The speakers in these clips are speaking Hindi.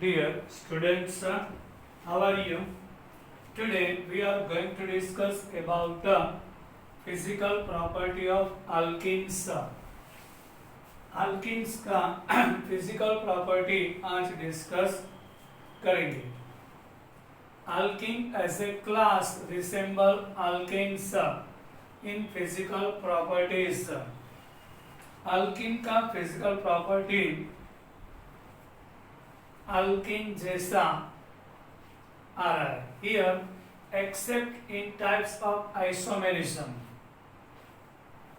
Dear students, how are you? Today we are going to discuss about the physical property of alkenes. Alkenes का physical property आज discuss करेंगे. Alkene as a class resemble alkanes in physical properties. Alkene का physical property alkene जैसा आ रहा है. Here, except in types of isomerism,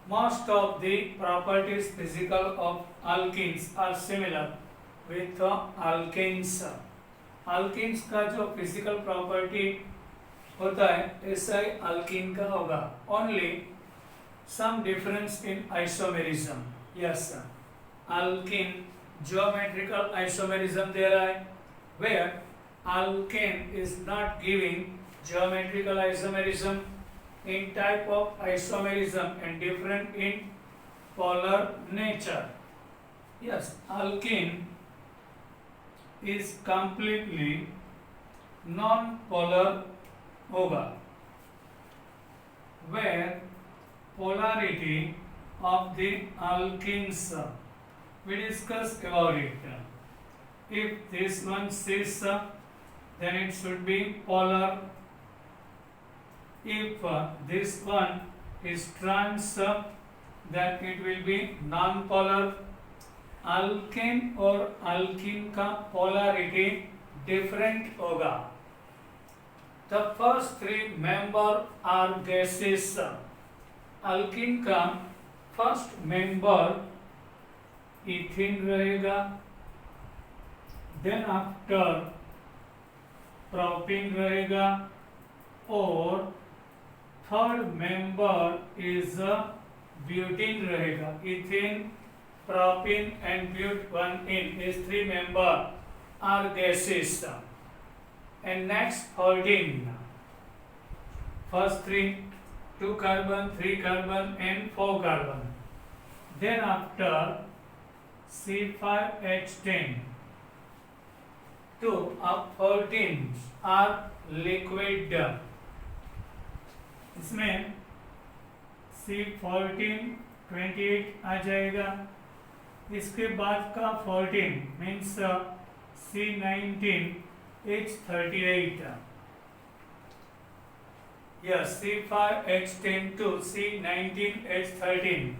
most of the properties physical of alkenes are similar with alkanes. Alkenes का जो physical property होता है ऐसा ही alkene का होगा. Only some difference in isomerism. Yes, alkene geometrical isomerism दे रहा है, where alkane is not giving geometrical isomerism in type of isomerism and different in polar nature. Yes, alkene is completely non-polar होगा, where polarity of the alkenes we discuss about it. If this one cis, then it should be polar. If this one is trans, then it will be non-polar. Alkane और alkene का polarity different होगा. The first three member are gases. Alkene का first member इथीन रहेगा, देन आफ्टर प्रोपीन रहेगा और थर्ड मेंबर इज ब्यूटीन रहेगा. Ethene, propene and but one ene is three member are gases. And next 14, first three 2 carbon, 3 carbon and 4 carbon. Then after C5H10, 2 of 14 are liquid. इसमें C14 28 आ जाएगा. इसके बाद का 14 means C19 H38. Yes, C5H10 to C19H13.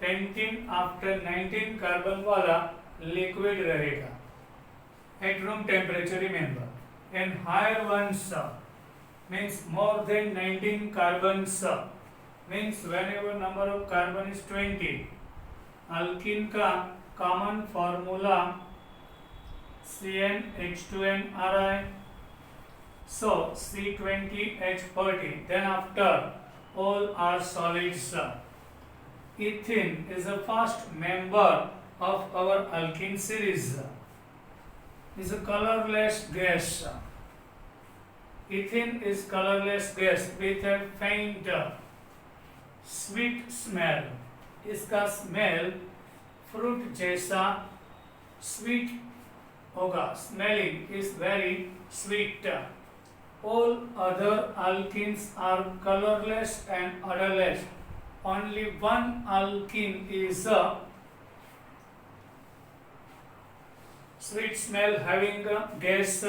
10 after 19 carbon वाला लिक्विड रहेगा at room temperature, remember. And higher ones means more than 19 carbons means whenever number of carbon is 20. Alkene का common formula CnH2n आ रहा है. So C20H40. Then after all are solids. Ethene is the first member of our alkene series. Is a colorless gas. Ethene is colorless gas with a faint sweet smell. इसका smell fruit जैसा sweet होगा. Smelling is very sweet. All other alkenes are colorless and odorless. Only one alkene is a sweet smell having a gas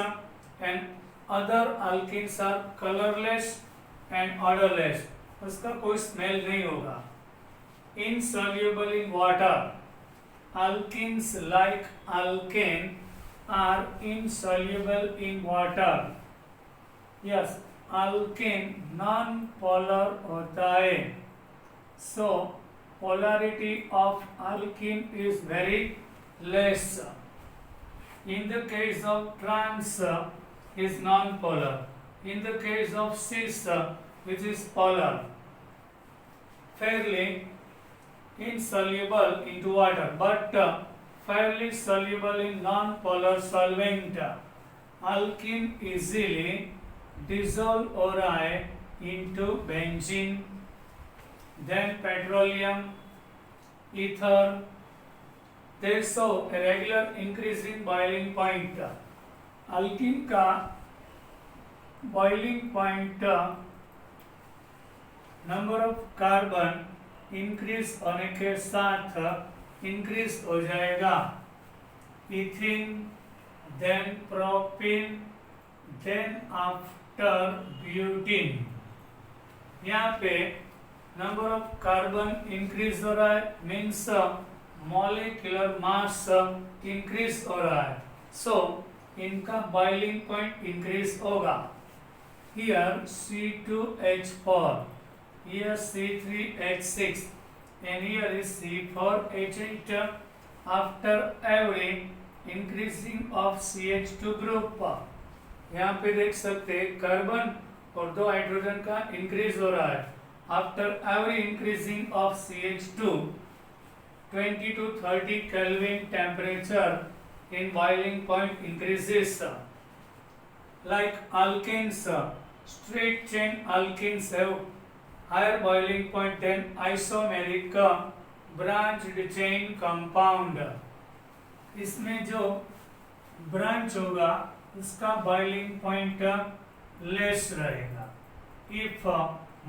and other alkenes are colorless and odorless. उसका कोई smell नहीं होगा. Insoluble in water. Alkenes like alkane are insoluble in water. Yes, alkane non-polar होता है. So, polarity of alkene is very less. In the case of trans is non-polar. In the case of cis, which is polar, fairly insoluble into water, but fairly soluble in non-polar solvent. Alkene easily dissolve or into benzene, then petroleum, ether, They show a regular increase in boiling point. Alkane का boiling point number of carbon increase होने के साथ इंक्रीज हो जाएगा। Ethene, then propene, then after butene. यहाँ पे नंबर ऑफ कार्बन इंक्रीज हो रहा है, मीन्स मॉलिक्यूलर मास इंक्रीज हो रहा है, सो इनका बॉइलिंग पॉइंट इंक्रीज होगा। Here C2H4, here C3H6 and here is C4H8 after every increasing of CH2 group। यहाँ पे देख सकते हैं कार्बन और 2 हाइड्रोजन का इंक्रीज हो रहा है। After every increasing of CH2 20 to 30 Kelvin temperature in boiling point increases। Like alkenes, straight chain alkenes have higher boiling point than isomeric branched chain compound। इसमें जो ब्रांच होगा उसका बॉइलिंग पॉइंट लेस रहेगा। If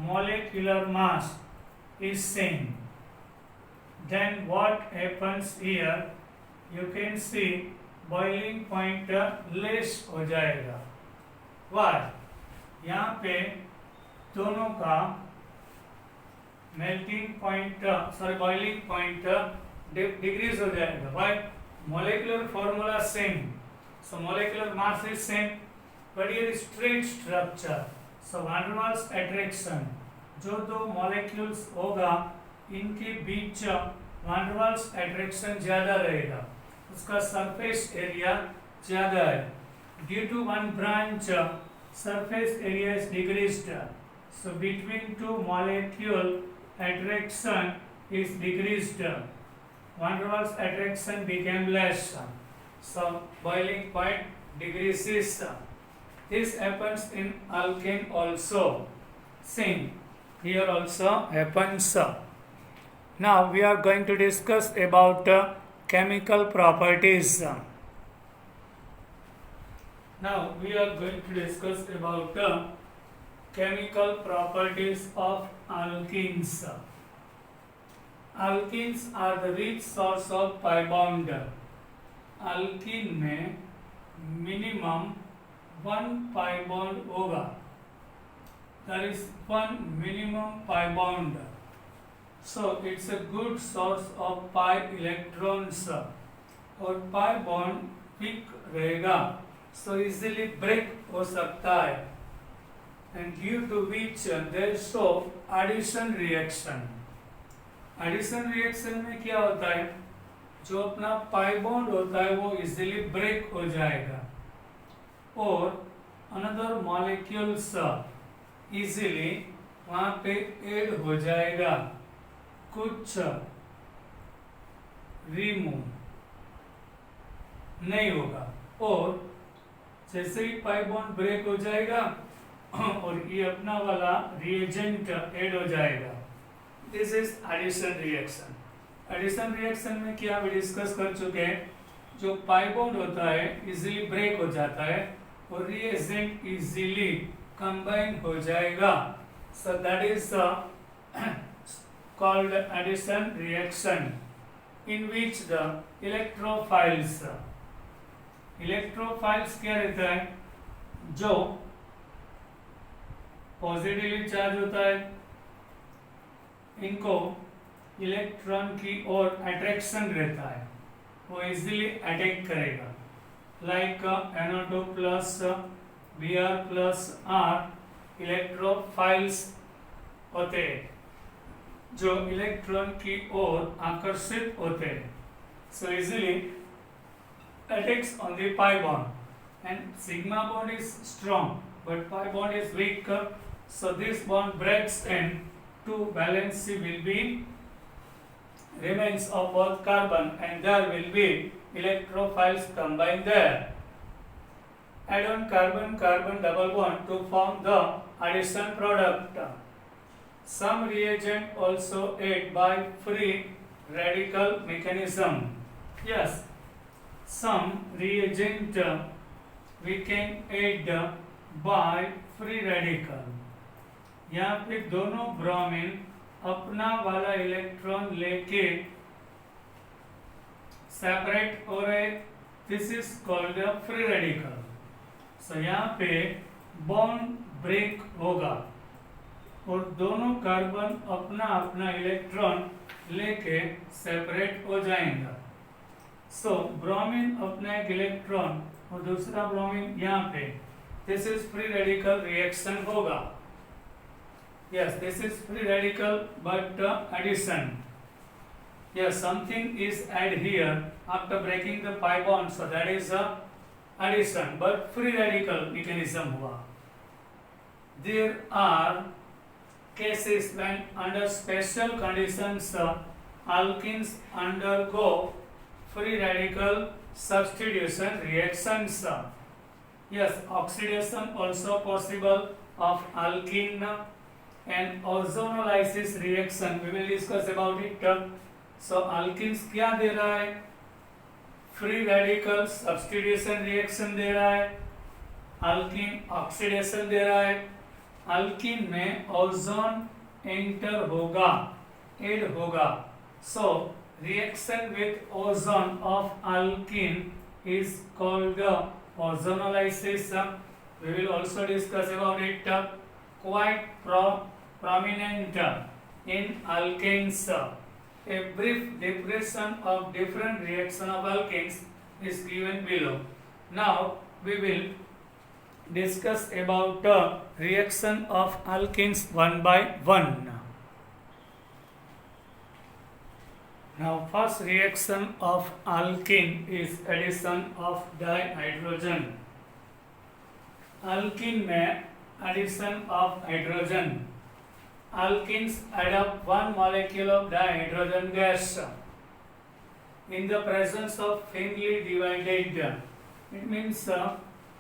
molecular mass is same, then what happens here? You can see boiling point less हो जाएगा। Why? यहाँ पे दोनों का melting point boiling point decrease हो जाएगा। Why? Molecular formula same, so molecular mass is same, but here is straight structure, so van der Waals attraction, जो दो molecules होगा इनके बीच van der Waals attraction ज्यादा रहेगा, उसका surface area ज्यादा है। Due to one branch, surface area is decreased, so between two molecule attraction is decreased, van der Waals attraction became less, so boiling point decreases। This happens in alkane also, same here also happens। Now we are going to discuss about chemical properties। Now we are going to discuss about chemical properties of alkenes। Alkenes are the rich source of pi bond। Alkyne में मिनिमम 1 pi bond होगा, there is 1 minimum pi bond, so it's a good source of pi electrons। और pi bond weak रहेगा, so easily break हो सकता है, and due to which they show addition reaction। Addition reaction में क्या होता है, जो अपना पाई बॉन्ड होता है वो इजीली ब्रेक हो जाएगा और अनदर मॉलिक्यूल्स इजीली वहां पे ऐड हो जाएगा, कुछ रिमूव नहीं होगा। और जैसे ही पाई बॉन्ड ब्रेक हो जाएगा और ये अपना वाला रिएजेंट ऐड हो जाएगा, this is addition reaction. Addition reaction में क्या हम डिस्कस कर चुके हैं, जो पाई बॉन्ड होता है इजीली ब्रेक हो जाता है और रिएजेंट इजीली कंबाइन हो जाएगा, so that is called addition reaction in which the electrophiles क्या रहता है, जो पॉजिटिवली चार्ज होता है इनको इलेक्ट्रॉन की ओर अट्रैक्शन रहता है, वो इजीली अटैक करेगा। Like NO2 plus Br plus R electrophiles होते हैं जो इलेक्ट्रॉन की ओर आकर्षित होते हैं, so easily attacks on the pi bond and sigma bond is strong but pi bond is weak, so this bond breaks and two valency will be remains of both carbon and there will be electrophiles combined there. Add on carbon carbon double bond to form the addition product. Some reagent also aid by free radical mechanism. Yes, some reagent we can add by free radical. यहाँ पे दोनों ब्रोमीन अपना वाला इलेक्ट्रॉन लेके सेपरेट हो रहे, this is called a free radical. So यहाँ पे बॉन्ड ब्रेक होगा और दोनों कार्बन अपना अपना इलेक्ट्रॉन लेके सेपरेट हो जाएंगे. सो ब्रोमीन अपना एक इलेक्ट्रॉन और दूसरा ब्रोमीन यहाँ पे, this is free radical reaction होगा. Yes, this is free radical but addition. Yes, something is added here after breaking the pi bond, so that is addition, but free radical mechanism हुआ. There are cases when under special conditions alkenes undergo free radical substitution reactions. Yes, oxidation also possible of alkene and ozonolysis reaction. We will discuss about it. So alkenes क्या दे रहा है? फ्री रेडिकल सब्स्टिट्यूशन रिएक्शन दे रहा है. अल्कीन ऑक्सीडेशन दे रहा है. अल्कीन में ओजोन एंटर होगा, ऐड होगा. So reaction with ozone of alkyne is called ozonolysis. We will also discuss about it. Quite prominent in alkanes. A brief description of different reaction of alkanes is given below. Now we will discuss about reaction of alkanes one by one. Now first reaction of alkene is addition of dihydrogen. Alkene में addition of hydrogen. Alkenes add up one molecule of dihydrogen gas in the presence of thinly divided. It means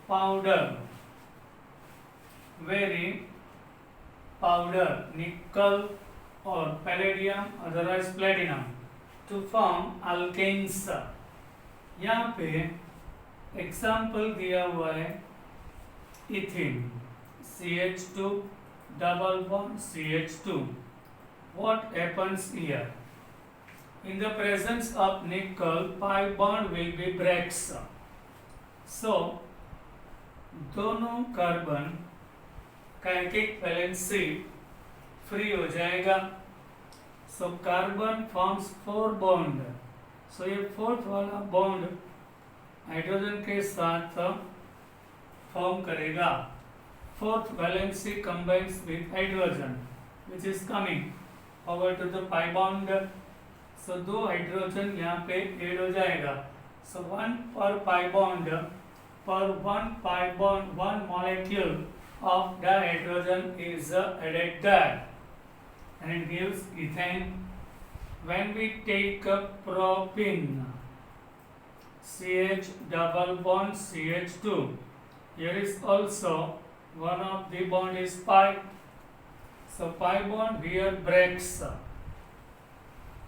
powder, very powder, nickel or palladium, otherwise platinum, to form alkanes. यहाँ पे एग्जाम्पल दिया हुआ है इथिन, CH2 double bond CH2. What happens here? In the presence of nickel, pi bond will be breaks. So दोनों कार्बन का एक वैलेंसी फ्री हो जाएगा. So carbon forms 4 bond. So ये फोर्थ वाला बॉन्ड हाइड्रोजन के साथ फॉर्म करेगा. Fourth valency combines with hydrogen, which is coming over to the pi bond. So दो हाइड्रोजन यहाँ पे ऐड हो जाएगा. So one per pi bond, one molecule of dihydrogen is added there, and it gives ethane. When we take a propene, CH double bond CH2, here is also one of the bond is pi. So pi bond here breaks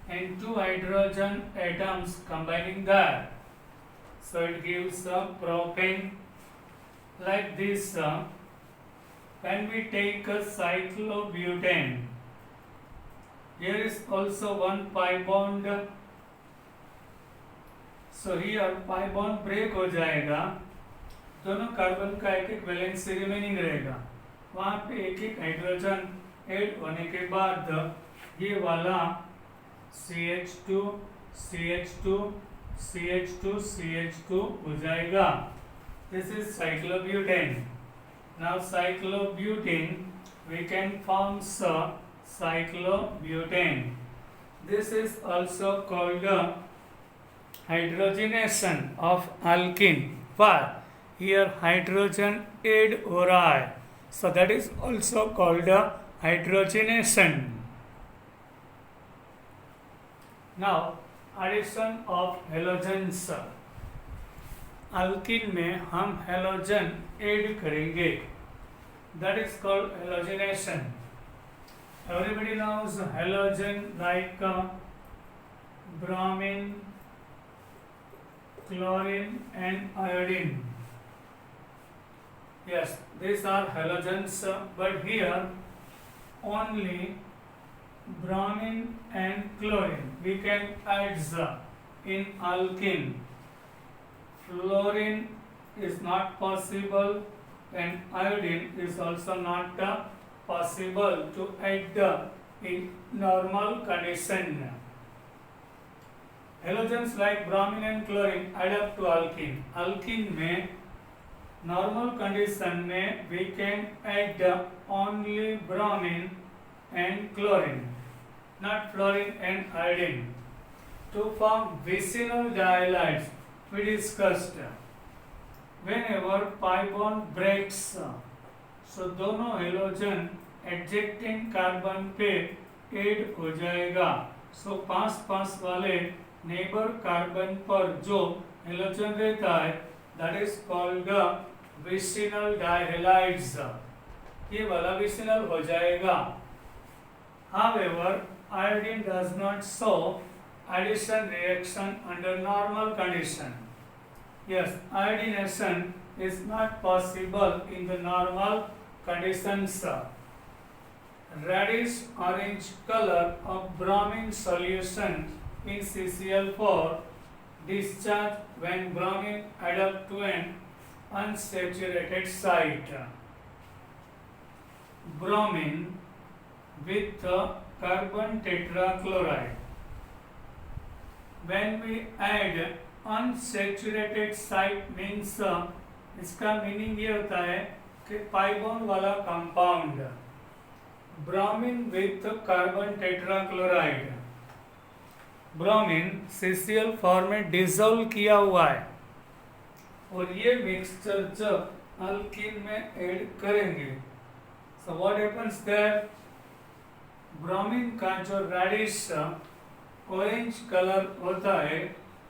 and two hydrogen atoms combining there. So it gives propane. Like this, when we take a cyclobutane, here is also one pi bond. So here pi bond break हो जाएगा. दोनों कार्बन का एक एक वैलेंसी रिमेनिंग रहेगा. वहाँ पे एक एक हाइड्रोजन ऐड होने के बाद ये वाला CH2 CH2 CH2 CH2 हो जाएगा. This is cyclobutane. Now cyclobutane we can form cyclobutane. This is also called hydrogenation of alkene. Why? Here hydrogen add हो रहा है, so that is also called hydrogenation. Now addition of halogens. alkene में हम halogen add करेंगे, that is called halogenation. Everybody knows halogen like bromine, chlorine and iodine. Yes, these are halogens, but here only bromine and chlorine. We can add the in alkene. Fluorine is not possible, and iodine is also not possible to add in normal condition. Halogens like bromine and chlorine add up to alkene. Alkene में normal condition में we can add only bromine and chlorine, not fluorine and iodine. To form vicinal dihalides, we discussed whenever pi bond breaks, so दोनों हेलोजन एडजेक्टिंग कार्बन पे ऐड हो जाएगा. सो पास वाले नेबर कार्बन पर जो हेलोजन रहता है that is called vicinal dihalides. ये वाला vicinal हो जाएगा. However, iodine does not show addition reaction under normal condition. Yes, iodination is not possible in the normal conditions. Reddish orange color of bromine solution in CCl4 discharge when bromine add up to an unsaturated site. Bromine with carbon tetrachloride. When we add unsaturated site means इसका मीनिंग ये होता है कि पाई बॉन्ड वाला compound bromine with carbon tetrachloride. Bromine CCl4 में डिसॉल्व किया हुआ है और ये मिक्सचर जब अल्कीन में ऐड करेंगे, so what happens that bromine का जो रेडिश ऑरेंज कलर होता है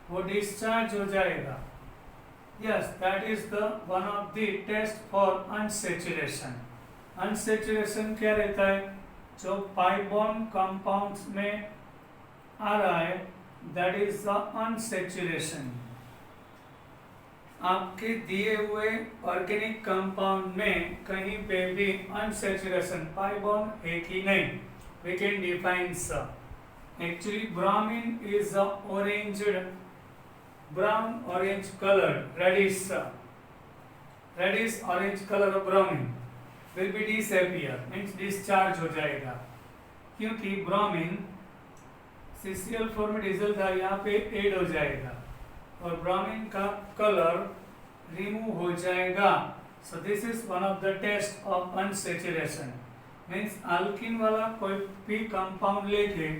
वो डिस्चार्ज हो जाएगा. Yes, that is the one of the test for unsaturation. Unsaturation क्या रहता है? जो pi bond compounds में आ रहा है, that is the unsaturation. आपके दिए हुए ऑर्गेनिक कंपाउंड में कहीं पे भी unsaturation pi bond है कि नहीं, we can define so. Actually, bromine is a brown orange colored reddish orange color of bromine will be disappear, means discharge हो जाएगा, क्योंकि bromine CCl4 में डिजल था, यहाँ पे ऐड हो जाएगा और bromine का कलर रिमूव हो जाएगा. So this is one of the test of unsaturation. means alkene वाला कोई भी कंपाउंड लेके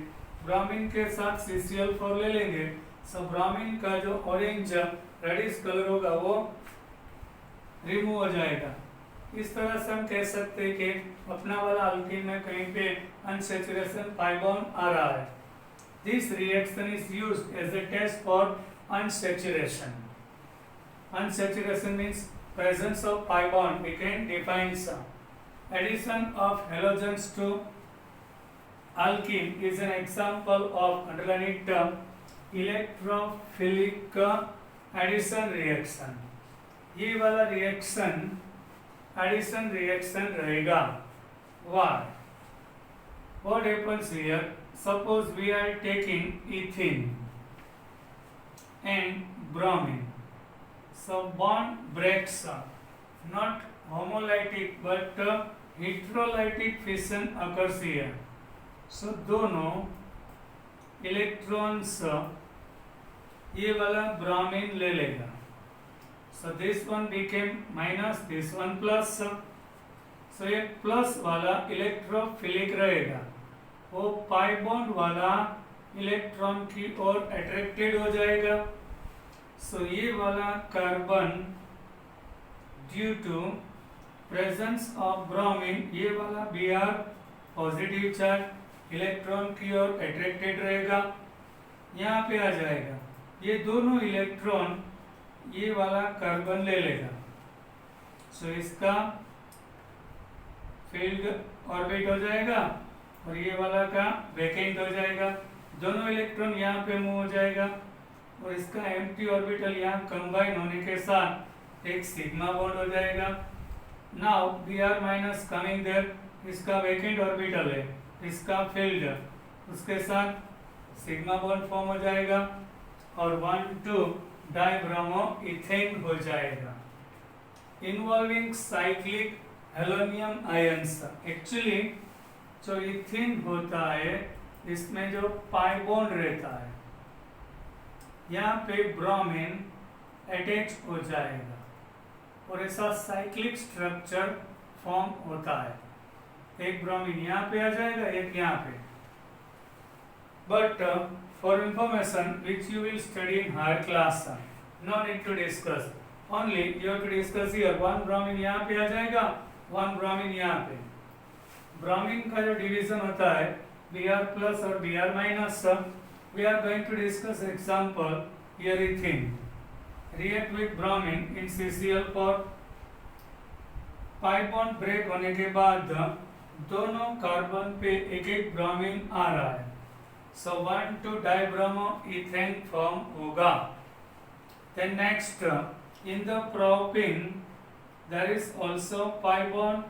ब्रोमीन के साथ CCl4 ले लेंगे, सो ब्रोमीन का जो ऑरेंज रेडिश कलर होगा वो रिमूव हो जाएगा. इस तरह से हम कह सकते हैं कि अपना वाला अल्कीन में कहीं पे अनसैचुरेशन पाई बॉन्ड आ रहा है. This reaction is used as a test for unsaturation. Unsaturation means presence of pi bond. We can define some. Addition of halogens to alkene is an example of underlying term electrophilic addition reaction. ये वाला रिएक्शन एडिशन रिएक्शन रहेगा. Why? What happens here? Suppose we are taking ethene and bromine. So bond breaks up. Not homolytic but heterolytic fission occurs here. So दोनों इलेक्ट्रॉन्स ये वाला ब्रोमीन ले लेगा. So this one became minus, this one plus. So ये प्लस वाला इलेक्ट्रोफिलिक रहेगा, वो पाई बॉन्ड वाला इलेक्ट्रॉन की ओर अट्रैक्टेड हो जाएगा. So ये वाला carbon due to presence of bromine, ये वाला Br पॉजिटिव चार्ज इलेक्ट्रॉन की ओर अट्रैक्टेड रहेगा, यहाँ पे आ जाएगा. ये दोनों इलेक्ट्रॉन ये वाला कार्बन ले लेगा. सो इसका फील्ड ऑर्बिट हो जाएगा और ये वाला का वैकेंट हो जाएगा. दोनों इलेक्ट्रॉन यहाँ पे मूव हो जाएगा और इसका एम्प्टी ऑर्बिटल यहाँ कंबाइन होने के साथ एक सिग्मा बॉन्ड हो जाएगा. Now Br minus coming there, इसका वैकेंट ऑर्बिटल है, इसका फील्ड, उसके साथ सिग्मा बॉन्ड फॉर्म हो जाएगा और 1,2 डाइब्रोमो इथेन हो जाएगा इन्वॉल्विंग साइक्लिक हेलोनियम आयंस। एक्चुअली जो इथेन होता है इसमें जो पाई बॉन्ड रहता है, यहाँ पे ब्रोमीन अटैच हो जाएगा और ऐसा साइक्लिक स्ट्रक्चर फॉर्म होता है। एक ब्रोमीन यहाँ पे आ जाएगा, एक यहाँ पे। But for information which you will study in higher class, no need to discuss, only you have to discuss here. One bromine यहाँ पे आ जाएगा, वन ब्रोमीन यहाँ पे। ब्रोमीन का जो डिवीजन होता है Br प्लस और Br minus, we are going to discuss example here ethene react with bromine in CCl4, pi bond break होने के बाद दोनों कार्बन पे एक एक ब्रोमीन आ रहा है, सो 1,2 डाइब्रोमो इथेन फॉर्म होगा। Then next in the propane there is also pi bond.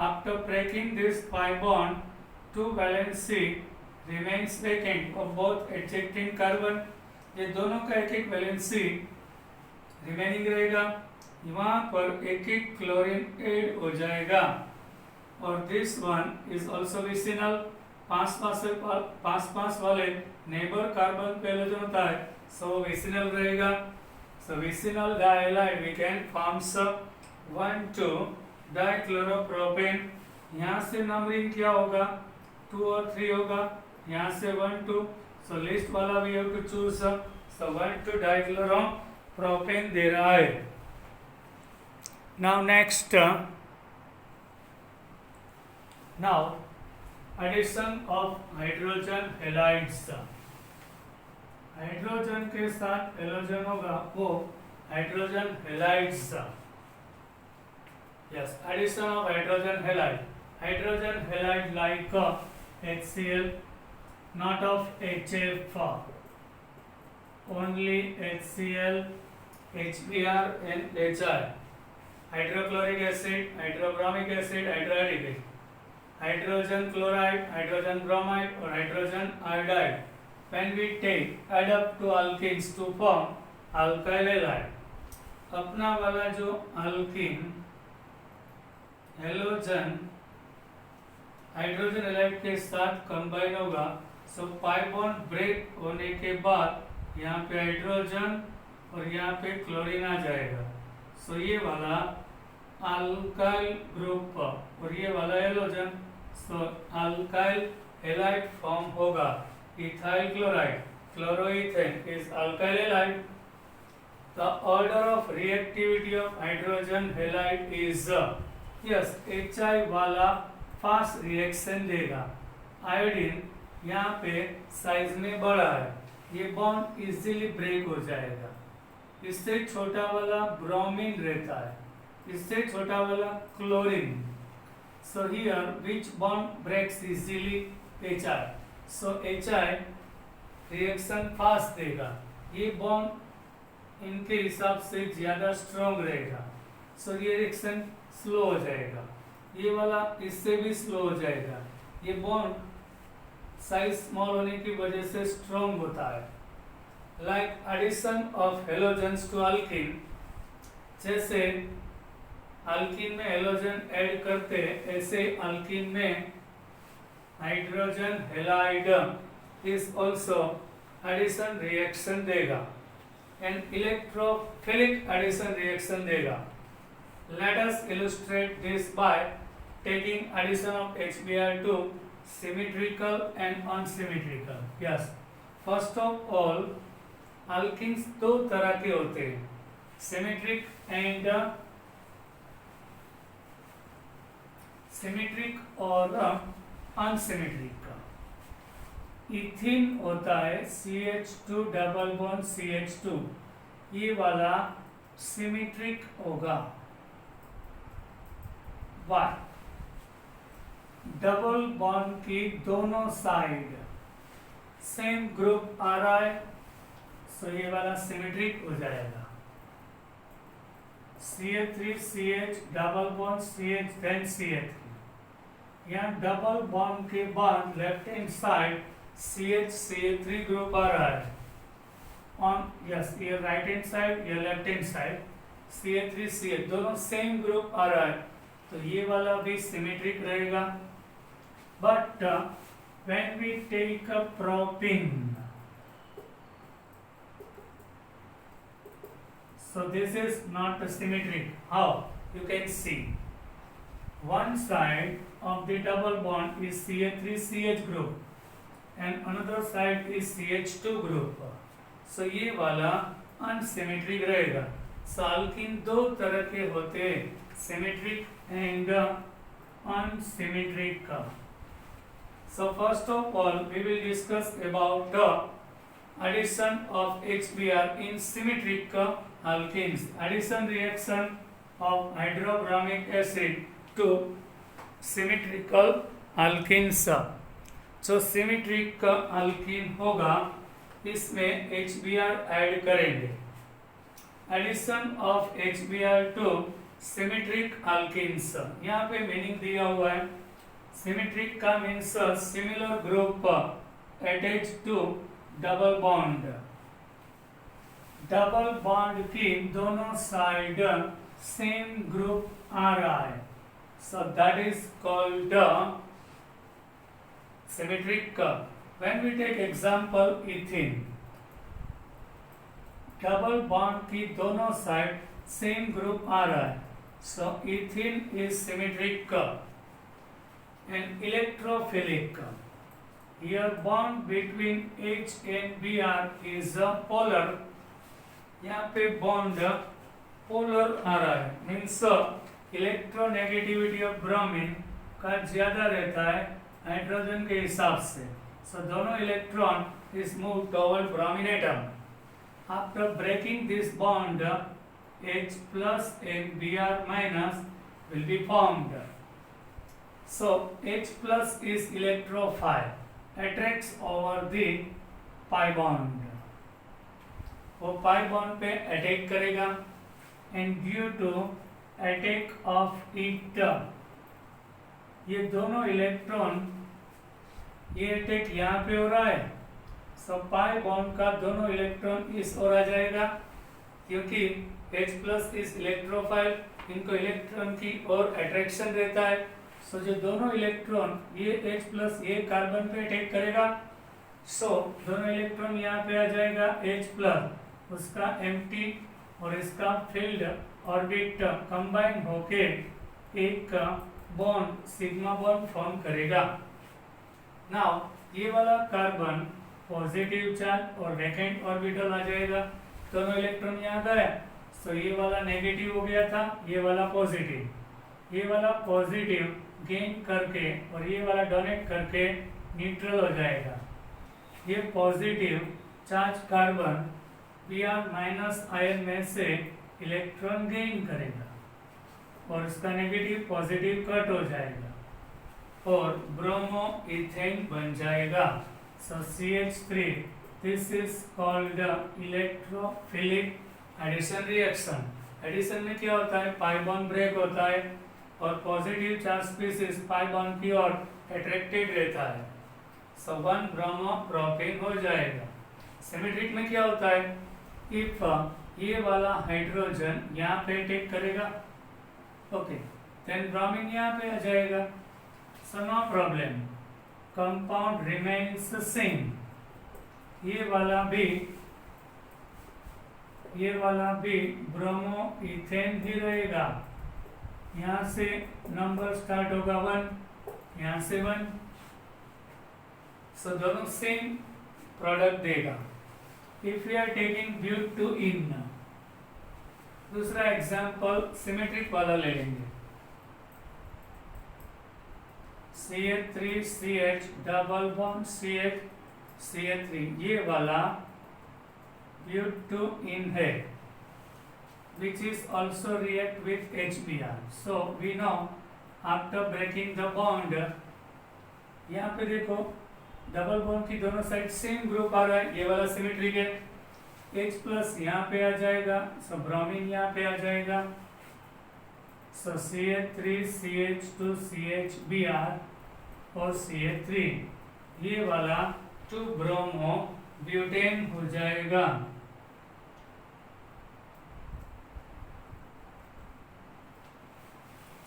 After breaking this pi bond, 2 valency remains vacant of both adjacent carbon. ये दोनों का एक एक वैलेंसी रिमेनिंग रहेगा, वहां पर एक एक क्लोरीन ऐड हो जाएगा और this one is also vicinal. पास वाले नेबर कार्बन पे हैलोजन होता है, सो विसिनल रहेगा। सो विसिनल डाइहाइड वी कैन फॉर्म्स 1,2 डाइक्लोरोप्रोपेन। यहाँ से नंबरिंग क्या होगा, 2 और 3 होगा, यहाँ से 1,2, सो लिस्ट वाला we have to choose. So 1,2 dichloropropane दे रहा है। Now next, now addition of hydrogen halides. Hydrogen के साथ हैलोजन होगा, वो hydrogen halides. Yes, addition of hydrogen halide. Hydrogen halide like HCl, not of HF. Only HCl, HBr and HI. Hydrochloric acid, hydrobromic acid, hydroiodic acid. Hydrogen chloride, hydrogen bromide or hydrogen iodide. When we add up to alkenes to form alkyl halide. अपना वाला जो alkene हेलोजन हाइड्रोजन हैलाइड के साथ कंबाइन होगा, सो पाई बॉन्ड ब्रेक होने के बाद यहाँ पे हाइड्रोजन और यहाँ पे क्लोरीन आ जाएगा, सो ये वाला अल्काइल ग्रुप और ये वाला हेलोजन, सो अल्काइल हैलाइड फॉर्म होगा। Ethyl chloride, chloroethane is alkyl halide. The order of reactivity of hydrogen halide is, yes, HI वाला फास्ट रिएक्शन देगा। आयोडीन यहाँ पे साइज में बड़ा है, ये बॉन्ड इजीली ब्रेक हो जाएगा। इससे छोटा वाला ब्रोमीन रहता है, इससे छोटा वाला chlorine. So here which bond breaks easily, HI। So HI reaction fast देगा, ये बॉन्ड इनके हिसाब से ज्यादा स्ट्रॉन्ग रहेगा, सो ये रिएक्शन स्लो हो जाएगा। ये वाला इससे भी स्लो हो जाएगा, ये बॉन्ड साइज स्मॉल होने की वजह से स्ट्रॉन्ग होता है। Like addition of halogens to alkene, जैसे अल्कीन में हेलोजन ऐड करते ऐसे अल्कीन में hydrogen halide is also addition reaction देगा एंड इलेक्ट्रोफिलिक एडिशन रिएक्शन देगा। Let us illustrate this by taking addition of HBr2 symmetrical and unsymmetrical. Yes, first of all, alkenes दो तरह के होते हैं, symmetric and symmetric और unsymmetric। इथीन होता है CH2 डबल बॉन्ड CH2, ये वाला सिमेट्रिक होगा। वाई, डबल बॉन्ड की दोनों साइड सेम ग्रुप आ रहा है, सो ये वाला सिमेट्रिक हो जाएगा। CH3CH double bond CH then CH3, यहाँ डबल बॉन्ड के बाद left hand side CH3 group आ रहा है ऑन यस, ये राइट हैंड साइड या लेफ्ट हैंड साइड CH3CH दोनों सेम ग्रुप आ रहा है, तो ये वाला भी सिमेट्रिक रहेगा. But when we take a propyne, so this is not symmetric. How? You can see one side of the double bond is CH3CH group and another side is CH2 group. So ये वाला unsymmetric रहेगा. So alkene दो तरह के होते हैं, symmetric and unsymmetric. So first of all we will discuss about addition of HBr in symmetric alkenes. Addition reaction of hydrobromic acid to symmetrical alkenes. जो सिमेट्रिक अल्कीन होगा इसमें HBr ऐड करेंगे. Addition of HBr to symmetric alkenes, यहाँ पे मीनिंग दिया हुआ है. सिमेट्रिक का means similar group attach to double bond. Double bond की दोनों साइड सेम ग्रुप आ रहा है, so that is called symmetric. When we take example ethene, double bond की दोनों साइड सेम ग्रुप आ रहा है, so ethene is symmetric. And electrophilic, here bond between H and Br is polar. यहाँ पे बॉन्ड पोलर आ रहा है, मीन्स इलेक्ट्रोनेगेटिविटी ऑफ ब्रोमीन का ज्यादा रहता है हाइड्रोजन के हिसाब से. सो दोनों electron is move toward bromine atom. After breaking this bond H plus and Br minus will be formed. So H plus is electrophile, attracts over the pi bond. वो pi bond पे अटैक करेगा and due to attack of it, ये दोनों इलेक्ट्रॉन, ये अटैक यहाँ पे हो रहा है, so pi bond का दोनों इलेक्ट्रॉन इस ओर आ जाएगा, क्योंकि H plus is electrophile, इनको इलेक्ट्रॉन की ओर अट्रैक्शन रहता है. सो जो दोनों इलेक्ट्रॉन, ये H प्लस ये कार्बन पे अटैक करेगा, सो दोनों इलेक्ट्रॉन यहाँ पे आ जाएगा H प्लस, उसका एम्प्टी और इसका फील्ड ऑर्बिट कंबाइन होके एक बॉन्ड सिग्मा बॉन्ड फॉर्म करेगा. नाउ ये वाला कार्बन पॉजिटिव चार्ज और वैकेंट ऑर्बिटल आ जाएगा, दोनों इलेक्ट्रॉन यहाँ गए, सो ये वाला नेगेटिव हो गया था, ये वाला पॉजिटिव. ये वाला पॉजिटिव गेन करके और ये वाला डोनेट करके न्यूट्रल हो जाएगा. ये positive charge carbon Br minus ion में से इलेक्ट्रॉन गेन करेगा और इसका नेगेटिव पॉजिटिव कट हो जाएगा और ब्रोमो इथेन बन जाएगा. So CH3, this is called electrophilic addition reaction. Addition में क्या होता है, पाई बॉन्ड ब्रेक होता है और positive charge species pi bond की ओर अट्रैक्टेड रहता है, सो वन ब्रोमो प्रोपेन हो जाएगा. सिमेट्रिक में क्या होता है, इफ ये वाला हाइड्रोजन यहाँ पे अटैक करेगा, ओके, देन ब्रोमीन यहाँ पे आ जाएगा, so no problem, compound remains same. ये वाला भी ब्रोमो इथेन ही रहेगा. यहाँ से नंबर स्टार्ट होगा 1, यहाँ से 1, सो दोनों सेम प्रोडक्ट देगा. If we are taking butane, दूसरा एग्जांपल सिमेट्रिक वाला ले लेंगे. CH3CH डबल बॉन्ड CH3, ये वाला ब्यूटेन है, which is also react with HBr. So we know after breaking the bond, यहाँ पे देखो डबल बॉन्ड की दोनों साइड सेम ग्रुप आ रहा है, ये वाला सिमेट्रिक है. H प्लस यहाँ पे आ जाएगा, सो ब्रोमीन यहाँ पे आ जाएगा So CH3 CH2 CHBr और CH3 ये वाला 2 ब्रोमो ब्यूटेन हो जाएगा।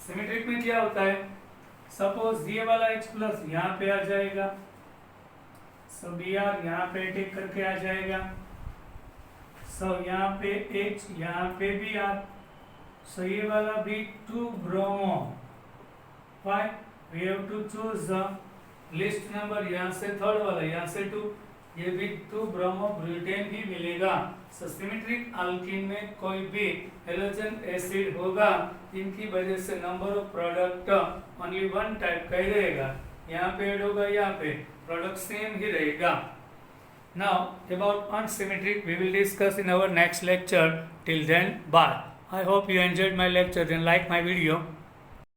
सिमेट्रिक में क्या होता है, सपोज ये वाला H प्लस यहाँ पे आ जाएगा, सो Br यहाँ पे टेक करके आ जाएगा, सो यहाँ पे H यहाँ पे Br, सो ये वाला भी 2 bromo. Why? We have to choose the list number, यहाँ से थर्ड वाला, यहाँ से 2, ये भी 2 ब्रोमो ब्यूटेन ही मिलेगा। सो सिमेट्रिक अल्कीन में कोई भी हेलोजन एसिड होगा, इनकी वजह से number of product only 1 type का ही रहेगा, यहाँ पे ऐड होगा, यहाँ पे प्रोडक्ट सेम ही रहेगा। Now about unsymmetric we will discuss in our next lecture. Till then, bye. I hope you enjoyed my lecture, then like my video.